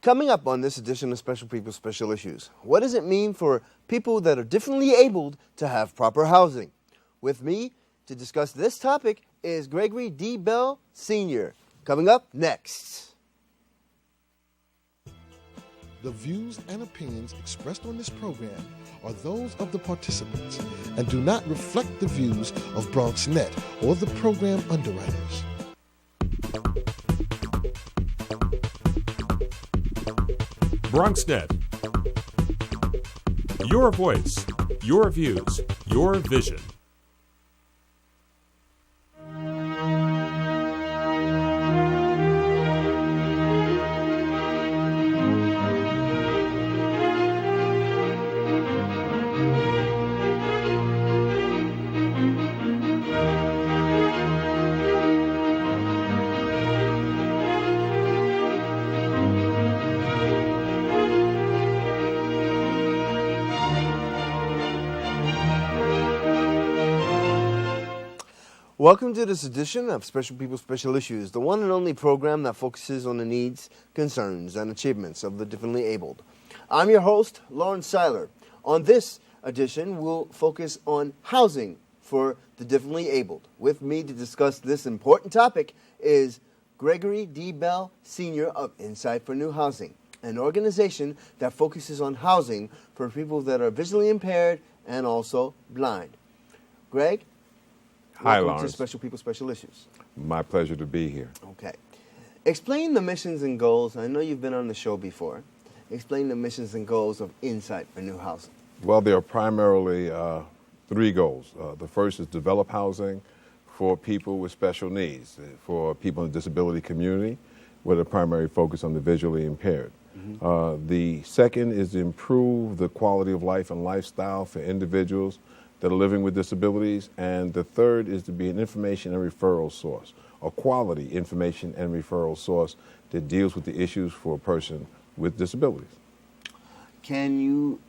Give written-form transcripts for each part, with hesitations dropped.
Coming up on this edition of Special People, Special Issues, what does it mean for people that are differently abled to have proper housing? With me to discuss this topic is Gregory D. Bell, Sr. Coming up next. The views and opinions expressed on this program are those of the participants and do not reflect the views of Bronxnet or the program underwriters. Bronxnet. Your voice, your views, your vision. Welcome to this edition of Special People, Special Issues, the one and only program that focuses on the needs, concerns, and achievements of the differently abled. I'm your host, Lawrence Seiler. On this edition, we'll focus on housing for the differently abled. With me to discuss this important topic is Gregory D. Bell, Sr. of Insight for New Housing, an organization that focuses on housing for people that are visually impaired and also blind. Greg? Hi, Welcome Lawrence. to Special People, Special Issues. My pleasure to be here. Okay. Explain the missions and goals. I know you've been on the show before. Explain the missions and goals of Insight for New Housing. Well, there are primarily three goals. The first is develop housing for people with special needs, for people in the disability community, with a primary focus on the visually impaired. The second is to improve the quality of life and lifestyle for individuals that are living with disabilities, and the third is to be an information and referral source, a quality information and referral source that deals with the issues for a person with disabilities. Can you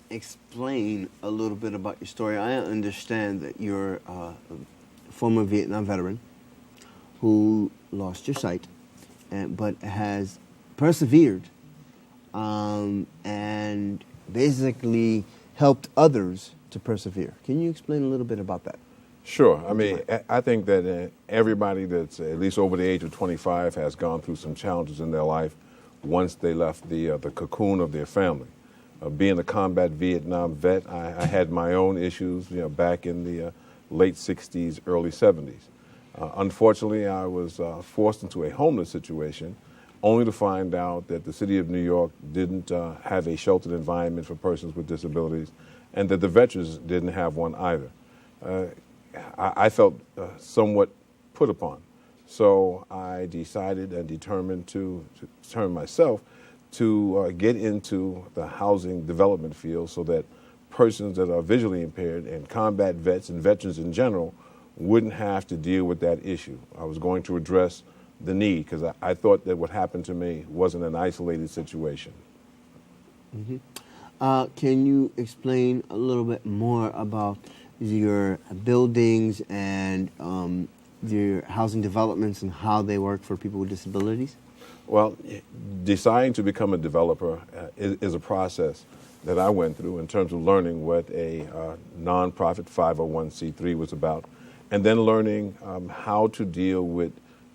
explain a little bit about your story? I understand that you're a former Vietnam veteran who lost your sight, but has persevered and basically helped others to persevere. Can you explain a little bit about that? Sure. I mean, I think that everybody that's at least over the age of 25 has gone through some challenges in their life once they left the cocoon of their family. Being a combat Vietnam vet, I had my own issues, back in the late 60s, early 70s. Unfortunately, I was forced into a homeless situation, only to find out that the city of New York didn't have a sheltered environment for persons with disabilities, and that the veterans didn't have one either. I felt somewhat put upon. So I decided and determined to turn myself to get into the housing development field so that persons that are visually impaired and combat vets and veterans in general wouldn't have to deal with that issue. I was going to address the need because I thought that what happened to me wasn't an isolated situation. Mm-hmm. Can you explain a little bit more about your buildings and your housing developments and how they work for people with disabilities? Well, deciding to become a developer is a process that I went through in terms of learning what a nonprofit 501c3 was about, and then learning how to deal with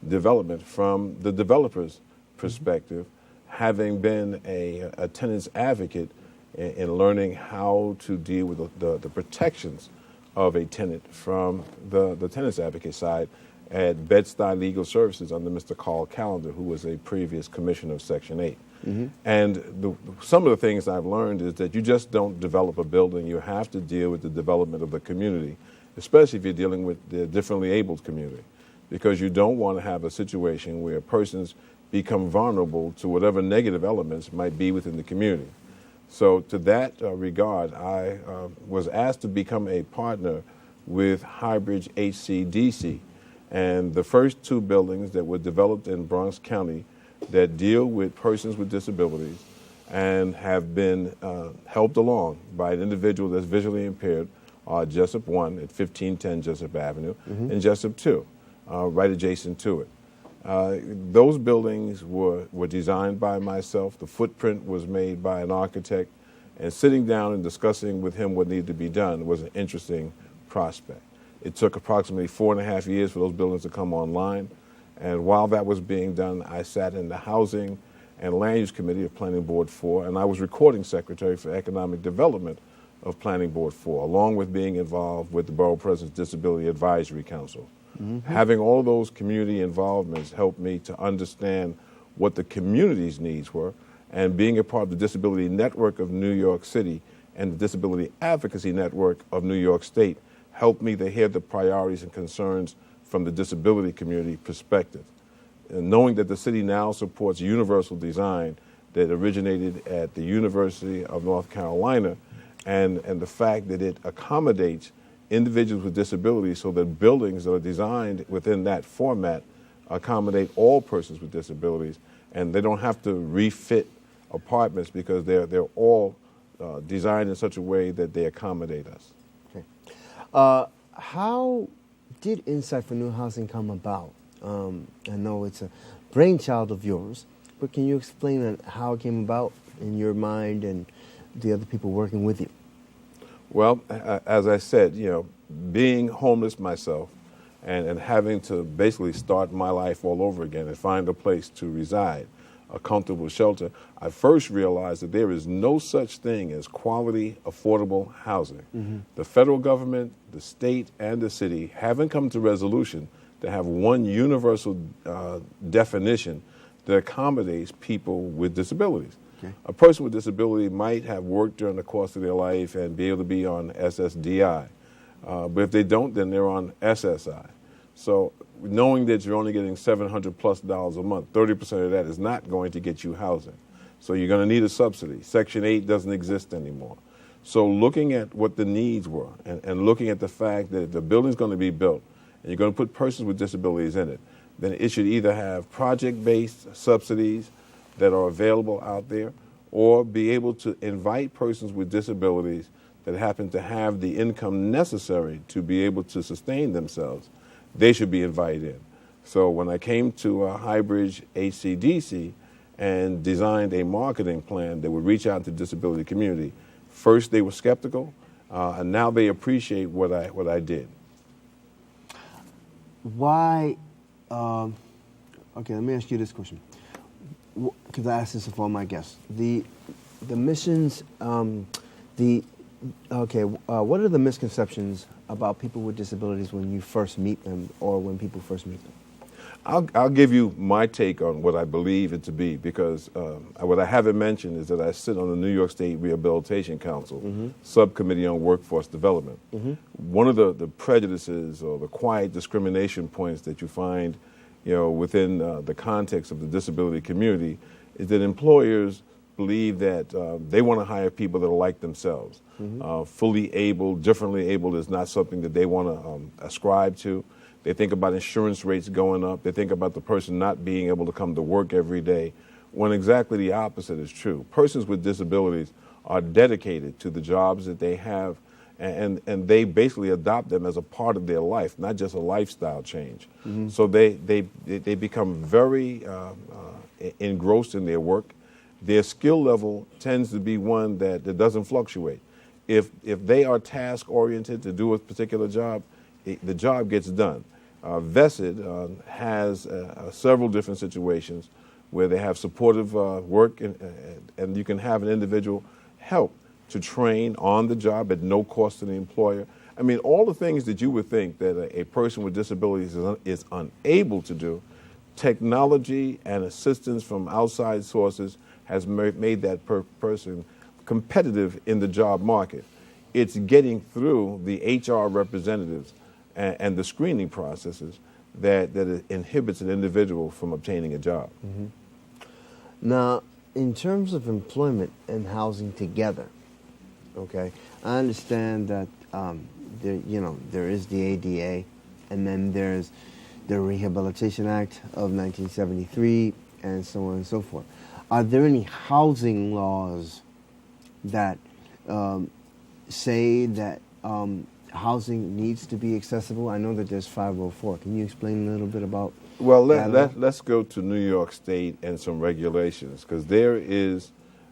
development from the developer's perspective, having been a tenant's advocate in learning how to deal with the protections of a tenant from the tenant's advocate side at Bed-Stuy Legal Services under Mr. Carl Callender, who was a previous commissioner of Section 8. Mm-hmm. And some of the things I've learned is that you just don't develop a building. You have to deal with the development of the community, especially if you're dealing with the differently abled community, because you don't want to have a situation where persons become vulnerable to whatever negative elements might be within the community. So to that regard, I was asked to become a partner with Highbridge HCDC. And the first two buildings that were developed in Bronx County that deal with persons with disabilities and have been helped along by an individual that's visually impaired are Jessup 1 at 1510 Jessup Avenue, mm-hmm. and Jessup 2, right adjacent to it. Those buildings were designed by myself. The footprint was made by an architect. And sitting down and discussing with him what needed to be done was an interesting prospect. It took approximately 4.5 years for those buildings to come online. And while that was being done, I sat in the Housing and Land Use Committee of Planning Board 4, and I was recording secretary for economic development of Planning Board 4, along with being involved with the Borough President's Disability Advisory Council. Having all those community involvements helped me to understand what the community's needs were, and being a part of the Disability Network of New York City and the Disability Advocacy Network of New York State helped me to hear the priorities and concerns from the disability community perspective. And knowing that the city now supports universal design that originated at the University of North Carolina, and the fact that it accommodates individuals with disabilities so that buildings that are designed within that format accommodate all persons with disabilities, and they don't have to refit apartments because they're all designed in such a way that they accommodate us. Okay. How did Insight for New Housing come about? I know it's a brainchild of yours, but can you explain how it came about in your mind and the other people working with you? Well, as I said, being homeless myself and having to basically start my life all over again and find a place to reside, a comfortable shelter, I first realized that there is no such thing as quality, affordable housing. The federal government, the state, and the city haven't come to resolution to have one universal definition that accommodates people with disabilities. Okay. A person with disability might have worked during the course of their life and be able to be on SSDI. But if they don't, then they're on SSI. So knowing that you're only getting $700+ a month, 30% of that is not going to get you housing. So you're going to need a subsidy. Section 8 doesn't exist anymore. So looking at what the needs were and looking at the fact that if the building's going to be built and you're going to put persons with disabilities in it, then it should either have project-based subsidies that are available out there, or be able to invite persons with disabilities that happen to have the income necessary to be able to sustain themselves. They should be invited in. So when I came to Highbridge HCDC and designed a marketing plan that would reach out to the disability community, first they were skeptical, and now they appreciate what I did. Why? Okay, let me ask you this question, because I asked this of all my guests. The missions, what are the misconceptions about people with disabilities when you first meet them, or when people first meet them? I'll give you my take on what I believe it to be, because what I haven't mentioned is that I sit on the New York State Rehabilitation Council Subcommittee on Workforce Development. One of the prejudices or the quiet discrimination points that you find within the context of the disability community is that employers believe that they want to hire people that are like themselves. Fully able, differently able is not something that they want to ascribe to. They think about insurance rates going up. They think about the person not being able to come to work every day, when exactly the opposite is true. Persons with disabilities are dedicated to the jobs that they have, and they basically adopt them as a part of their life, not just a lifestyle change. So they become very engrossed in their work. Their skill level tends to be one that doesn't fluctuate. If they are task-oriented to do a particular job, the job gets done. VESID has several different situations where they have supportive work, and you can have an individual help to train on the job at no cost to the employer. I mean, all the things that you would think that a person with disabilities is unable to do, technology and assistance from outside sources has made that person competitive in the job market. It's getting through the HR representatives and the screening processes that inhibits an individual from obtaining a job. Now, in terms of employment and housing together, okay, I understand that there is the ADA, and then there's the Rehabilitation Act of 1973, and so on and so forth. Are there any housing laws that say that housing needs to be accessible? I know that there's 504. Can you explain a little bit about Well, let's go to New York State and some regulations, because there is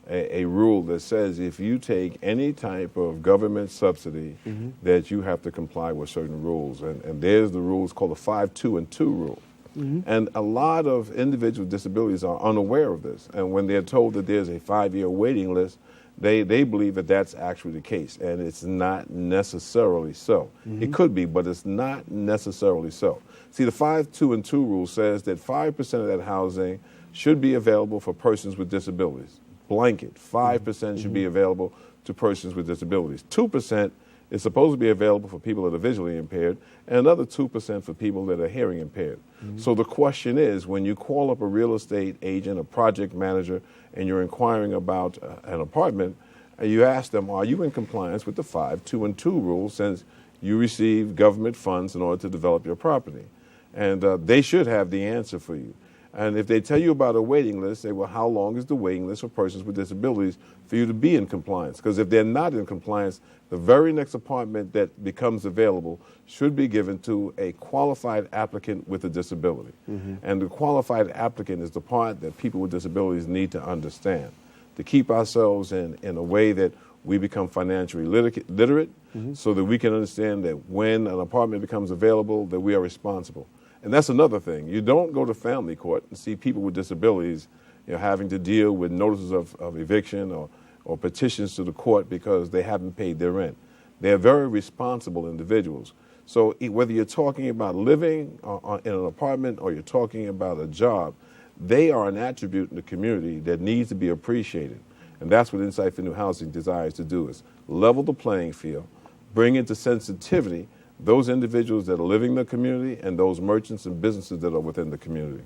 a rule that says if you take any type of government subsidy, that you have to comply with certain rules. And there's the rules called the 5, 2, and 2 rule. And a lot of individuals with disabilities are unaware of this. And when they're told that there's a 5-year waiting list, they believe that that's actually the case. And it's not necessarily so. It could be, but it's not necessarily so. See, the 5, 2, and 2 rule says that 5% of that housing should be available for persons with disabilities. Blanket, 5% should be available to persons with disabilities. 2% is supposed to be available for people that are visually impaired, and another 2% for people that are hearing impaired. So the question is, when you call up a real estate agent, a project manager, and you're inquiring about an apartment, you ask them, are you in compliance with the 5, 2, and 2 rule, since you receive government funds in order to develop your property? And they should have the answer for you. And if they tell you about a waiting list, say, well, how long is the waiting list for persons with disabilities for you to be in compliance? Because if they're not in compliance, the very next apartment that becomes available should be given to a qualified applicant with a disability. And the qualified applicant is the part that people with disabilities need to understand to keep ourselves in a way that we become financially literate, so that we can understand that when an apartment becomes available, that we are responsible. And that's another thing. You don't go to family court and see people with disabilities, having to deal with notices of eviction or petitions to the court because they haven't paid their rent. They're very responsible individuals. So whether you're talking about living in an apartment or you're talking about a job, they are an attribute in the community that needs to be appreciated. And that's what Insight for New Housing desires to do, is level the playing field, bring into sensitivity those individuals that are living in the community and those merchants and businesses that are within the community.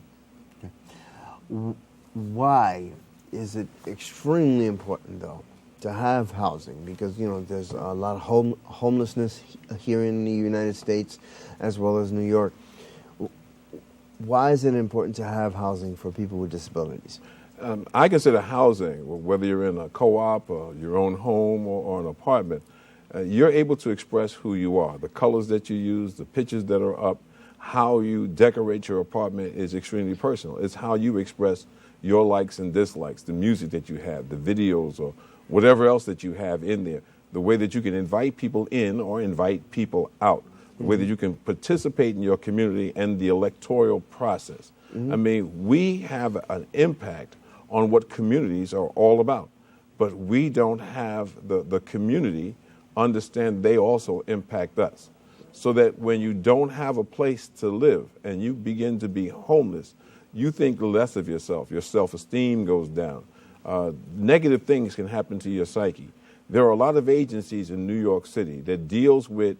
Why is it extremely important, though, to have housing? Because, there's a lot of homelessness here in the United States as well as New York. Why is it important to have housing for people with disabilities? I consider housing, whether you're in a co-op or your own home or an apartment, you're able to express who you are. The colors that you use, the pictures that are up, how you decorate your apartment is extremely personal. It's how you express your likes and dislikes, the music that you have, the videos, or whatever else that you have in there, the way that you can invite people in or invite people out, the way that you can participate in your community and the electoral process. I mean, we have an impact on what communities are all about, but we don't have the community understand they also impact us. So that when you don't have a place to live and you begin to be homeless, you think less of yourself. Your self-esteem goes down. Negative things can happen to your psyche. There are a lot of agencies in New York City that deal with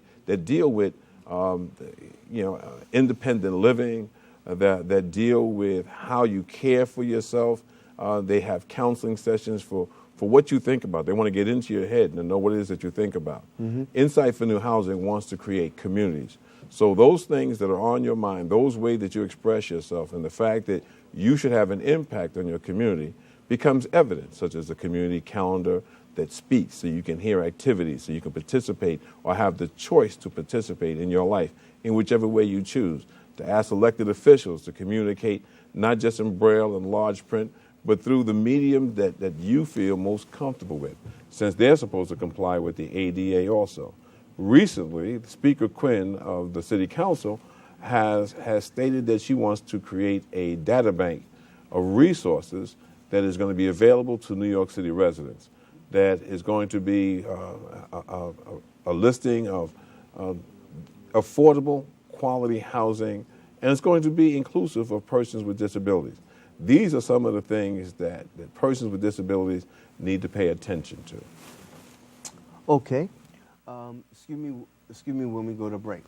independent living, that deal with how you care for yourself. They have counseling sessions for what you think about. They want to get into your head and know what it is that you think about. Insight for New Housing wants to create communities. So those things that are on your mind, those ways that you express yourself, and the fact that you should have an impact on your community becomes evident, such as the community calendar that speaks so you can hear activities, so you can participate or have the choice to participate in your life in whichever way you choose, to ask elected officials to communicate not just in Braille and large print, but through the medium that you feel most comfortable with, since they're supposed to comply with the ADA also. Recently, Speaker Quinn of the City Council has stated that she wants to create a data bank of resources that is going to be available to New York City residents, that is going to be a listing of affordable, quality housing, and it's going to be inclusive of persons with disabilities. These are some of the things that persons with disabilities need to pay attention to. Okay. Excuse me when we go to break.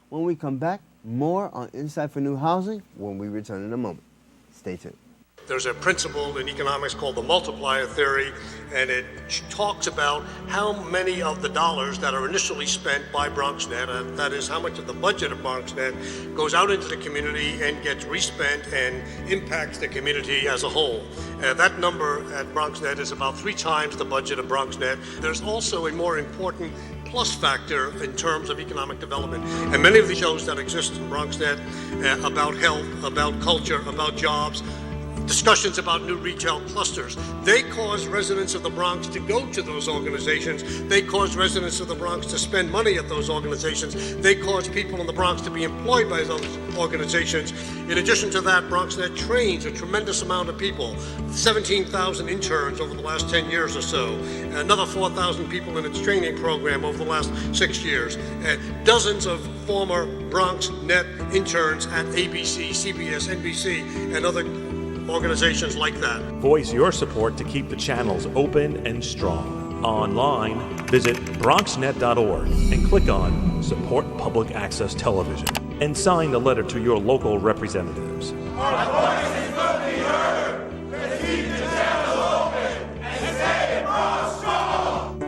When we come back, more on Insight for New Housing when we return in a moment. Stay tuned. There's a principle in economics called the Multiplier Theory, and it talks about how many of the dollars that are initially spent by Bronxnet, that is how much of the budget of Bronxnet, goes out into the community and gets respent and impacts the community as a whole. That number at Bronxnet is about 3 times the budget of Bronxnet. There's also a more important plus factor in terms of economic development. And many of the shows that exist in Bronxnet about health, about culture, about jobs, discussions about new retail clusters, they cause residents of the Bronx to go to those organizations. They cause residents of the Bronx to spend money at those organizations. They cause people in the Bronx to be employed by those organizations. In addition to that, Bronxnet trains a tremendous amount of people, 17,000 interns over the last 10 years or so, another 4,000 people in its training program over the last 6 years, and dozens of former Bronxnet interns at ABC, CBS, NBC, and other organizations like that. Voice your support to keep the channels open and strong. Online, visit bronxnet.org and click on Support Public Access Television and sign the letter to your local representatives. Our voices will be heard. Let's keep the channel open and stay Bronx strong.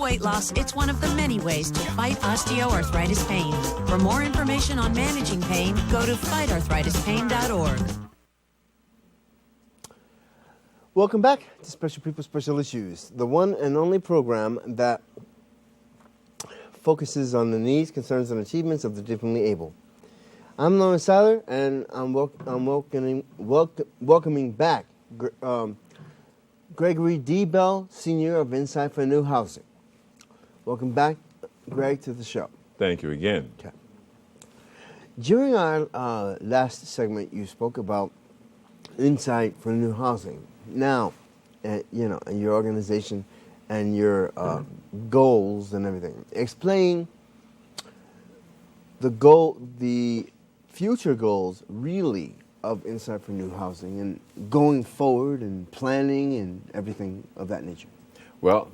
weight loss, it's one of the many ways to fight osteoarthritis pain. For more information on managing pain, go to fightarthritispain.org. Welcome back to Special People, Special Issues, the one and only program that focuses on the needs, concerns, and achievements of the differently able. I'm Lawrence Seiler, and I'm welcoming back Gregory D. Bell, Sr. of Insight for New Housing. Welcome back, Greg, to the show. Thank you again. Okay. During our last segment, you spoke about Insight for New Housing. Now, you know, your organization and your goals and everything. Explain the future goals, really, of Insight for New Housing and going forward and planning and everything of that nature. Well,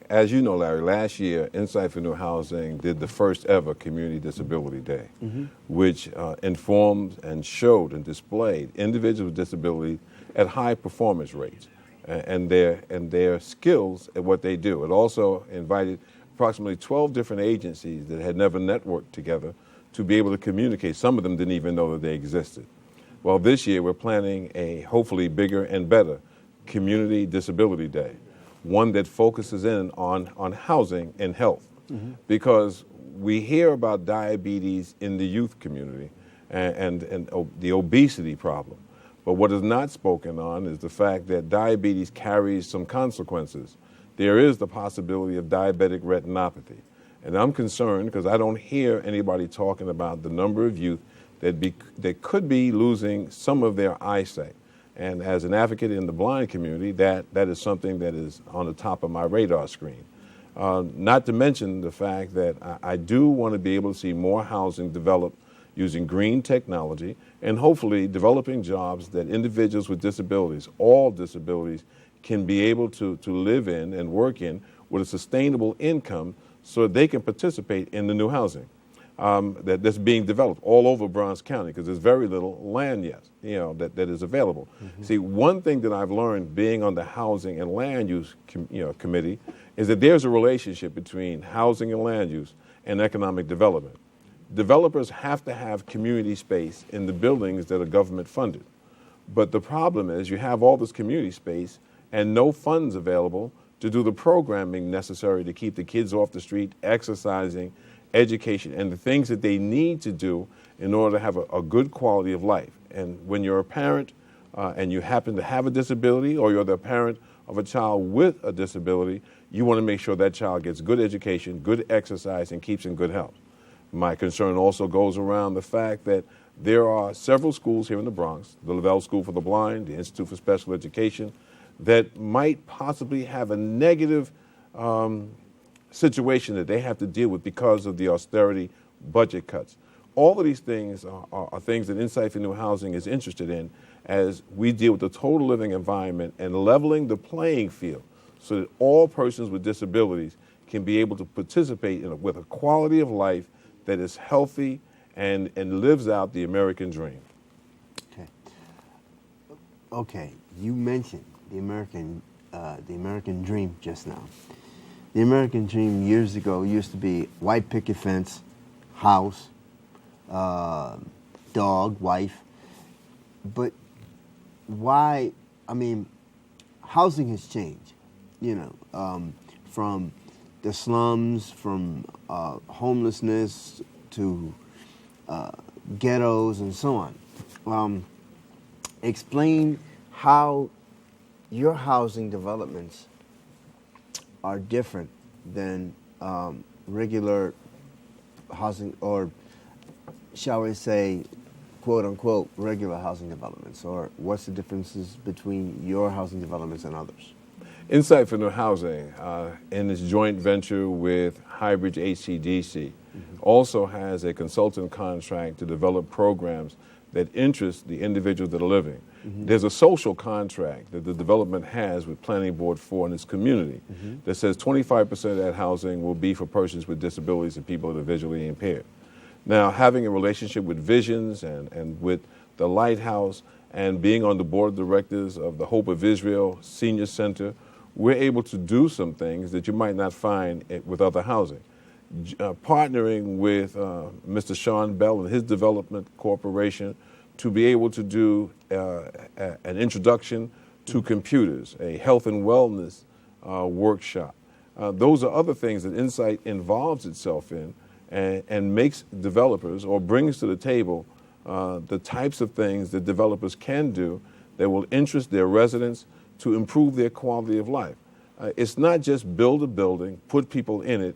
as you know, Larry, last year, Insight for New Housing did the first ever Community Disability Day, which informed and showed and displayed individuals with disabilities at high performance rates and their skills at what they do. It also invited approximately 12 different agencies that had never networked together to be able to communicate. Some of them didn't even know that they existed. Well, this year we're planning a hopefully bigger and better Community Disability Day, one that focuses in on housing and health, because we hear about diabetes in the youth community and the obesity problem. But what is not spoken on is the fact that diabetes carries some consequences. There is the possibility of diabetic retinopathy. And I'm concerned because I don't hear anybody talking about the number of youth that could be losing some of their eyesight. And as an advocate in the blind community, that is something that is on the top of my radar screen. Not to mention the fact that I do want to be able to see more housing developed using green technology and hopefully developing jobs that individuals with disabilities, all disabilities, can be able to live in and work in with a sustainable income so they can participate in the new housing. that's being developed all over Bronx County because there's very little land yet, that is available. See, one thing that I've learned being on the Housing and Land Use Committee is that there's a relationship between housing and land use and economic development. Developers have to have community space in the buildings that are government funded. But the problem is you have all this community space and no funds available to do the programming necessary to keep the kids off the street, exercising, education, and the things that they need to do in order to have a good quality of life. And when you're a parent and you happen to have a disability, or you're the parent of a child with a disability, you want to make sure that child gets good education, good exercise, and keeps in good health. My concern also goes around the fact that there are several schools here in the Bronx, the Lavelle School for the Blind, the Institute for Special Education, that might possibly have a negative situation that they have to deal with because of the austerity budget cuts. All of these things are things that Insight for New Housing is interested in as we deal with the total living environment and leveling the playing field so that all persons with disabilities can be able to participate with a quality of life that is healthy and lives out the American dream. Okay, you mentioned the American dream just now. The American dream years ago used to be white picket fence, house, dog, wife. But why? I mean, housing has changed. From the slums, from homelessness to ghettos and so on. Explain how your housing developments are different than regular housing, or shall we say, quote unquote, regular housing developments, or what's the differences between your housing developments and others? Insight for New Housing, in its joint venture with Highbridge HCDC, also has a consultant contract to develop programs that interest the individuals that are living. There's a social contract that the development has with Planning Board 4 and its community that says 25% of that housing will be for persons with disabilities and people that are visually impaired. Now, having a relationship with Visions and with the Lighthouse and being on the board of directors of the Hope of Israel Senior Center, we're able to do some things that you might not find with other housing. Partnering with Mr. Sean Bell and his development corporation to be able to do an introduction to computers, a health and wellness workshop. Those are other things that Insight involves itself in and makes developers, or brings to the table the types of things that developers can do that will interest their residents to improve their quality of life. It's not just build a building, put people in it,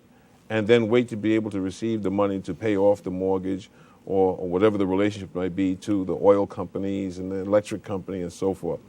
and then wait to be able to receive the money to pay off the mortgage or whatever the relationship might be to the oil companies and the electric company and so forth.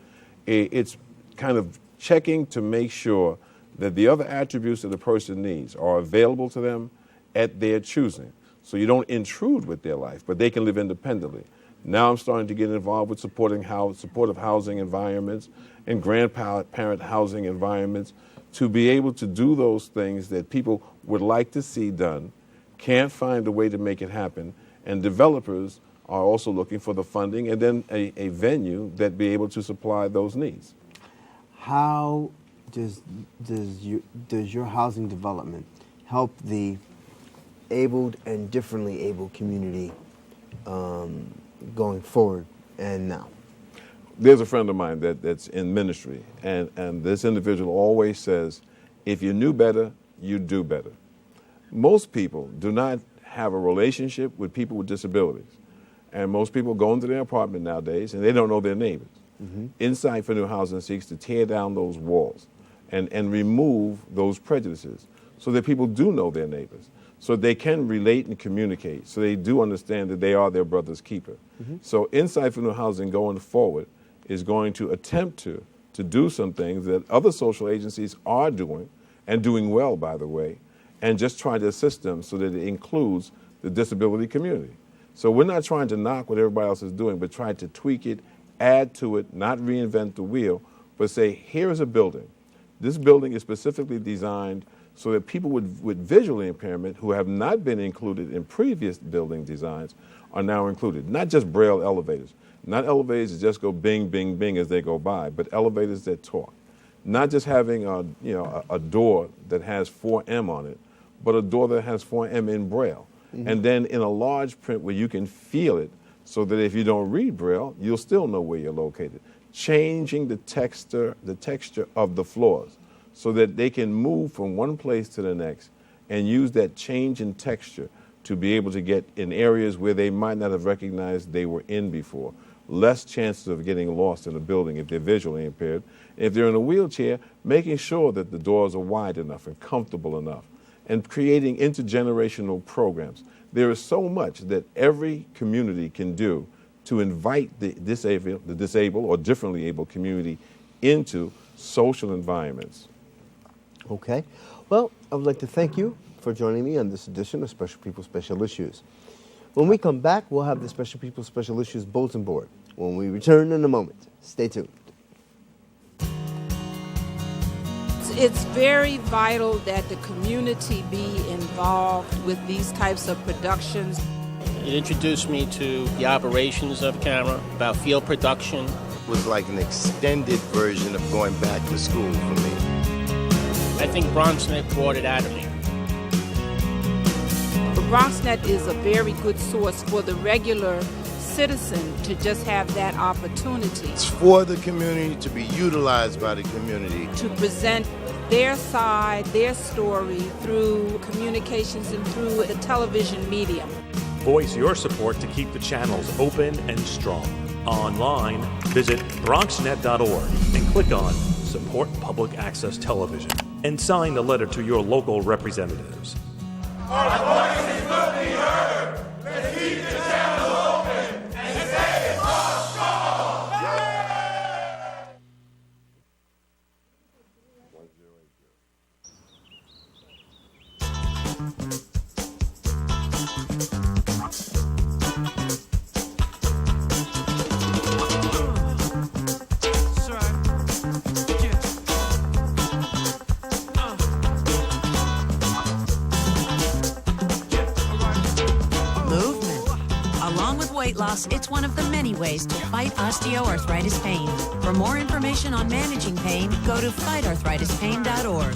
It's kind of checking to make sure that the other attributes that a person needs are available to them at their choosing. So you don't intrude with their life, but they can live independently. Now I'm starting to get involved with supportive housing environments and grandparent housing environments to be able to do those things that people would like to see done, can't find a way to make it happen, and developers are also looking for the funding and then a venue that be able to supply those needs. How does your housing development help the abled and differently abled community going forward and now? There's a friend of mine that's in ministry, and this individual always says, if you knew better, you'd do better. Most people do not have a relationship with people with disabilities, and most people go into their apartment nowadays and they don't know their neighbors. Insight for New Housing seeks to tear down those walls and remove those prejudices so that people do know their neighbors, so they can relate and communicate, so they do understand that they are their brother's keeper. So Insight for New Housing going forward is going to attempt to do some things that other social agencies are doing, and doing well, by the way, and just try to assist them so that it includes the disability community. So we're not trying to knock what everybody else is doing, but try to tweak it, add to it, not reinvent the wheel, but say, here is a building. This building is specifically designed so that people with visual impairment who have not been included in previous building designs are now included. Not just Braille elevators, not elevators that just go bing, bing, bing as they go by, but elevators that talk. Not just having a door that has 4M on it, but a door that has 4M in Braille. Mm-hmm. And then in a large print where you can feel it, so that if you don't read Braille, you'll still know where you're located. Changing the texture of the floors so that they can move from one place to the next and use that change in texture to be able to get in areas where they might not have recognized they were in before. Less chances of getting lost in a building if they're visually impaired. If they're in a wheelchair, making sure that the doors are wide enough and comfortable enough, and creating intergenerational programs. There is so much that every community can do to invite the disabled or differently able community into social environments. Okay. Well, I would like to thank you for joining me on this edition of Special People Special Issues. When we come back, we'll have the Special People Special Issues bulletin board. When we return in a moment, stay tuned. It's very vital that the community be involved with these types of productions. It introduced me to the operations of camera, about field production. It was like an extended version of going back to school for me. I think Bronxnet brought it out of me. Bronxnet is a very good source for the regular citizen to just have that opportunity. It's for the community to be utilized by the community. To present their side, their story through communications and through the television medium. Voice your support to keep the channels open and strong. Online, visit bronxnet.org and click on Support Public Access Television and sign the letter to your local representatives. Our voices will be heard. Let's keep the channel open and stay strong. Weight loss, it's one of the many ways to fight osteoarthritis pain. For more information on managing pain, go to fightarthritispain.org.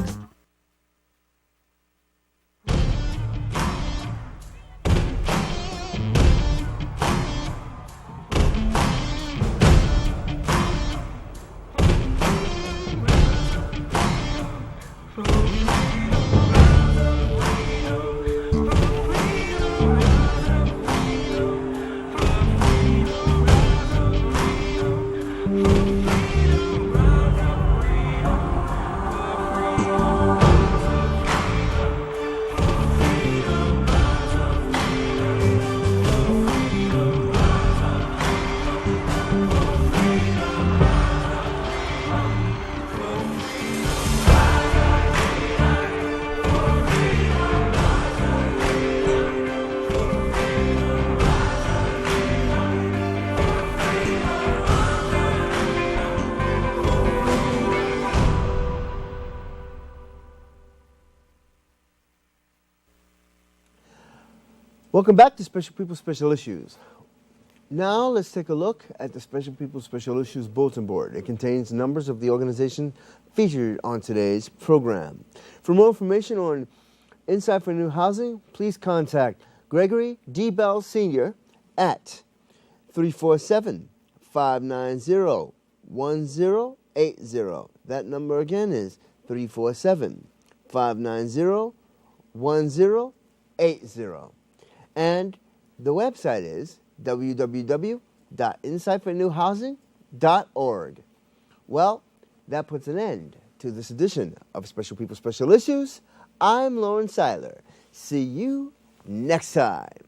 Welcome back to Special People Special Issues. Now let's take a look at the Special People Special Issues bulletin board. It contains numbers of the organization featured on today's program. For more information on Insight for New Housing, please contact Gregory D. Bell Sr. at 347-590-1080. That number again is 347-590-1080. And the website is www.insightfornewhousing.org. Well, that puts an end to this edition of Special People Special Issues. I'm Lawrence Seiler. See you next time.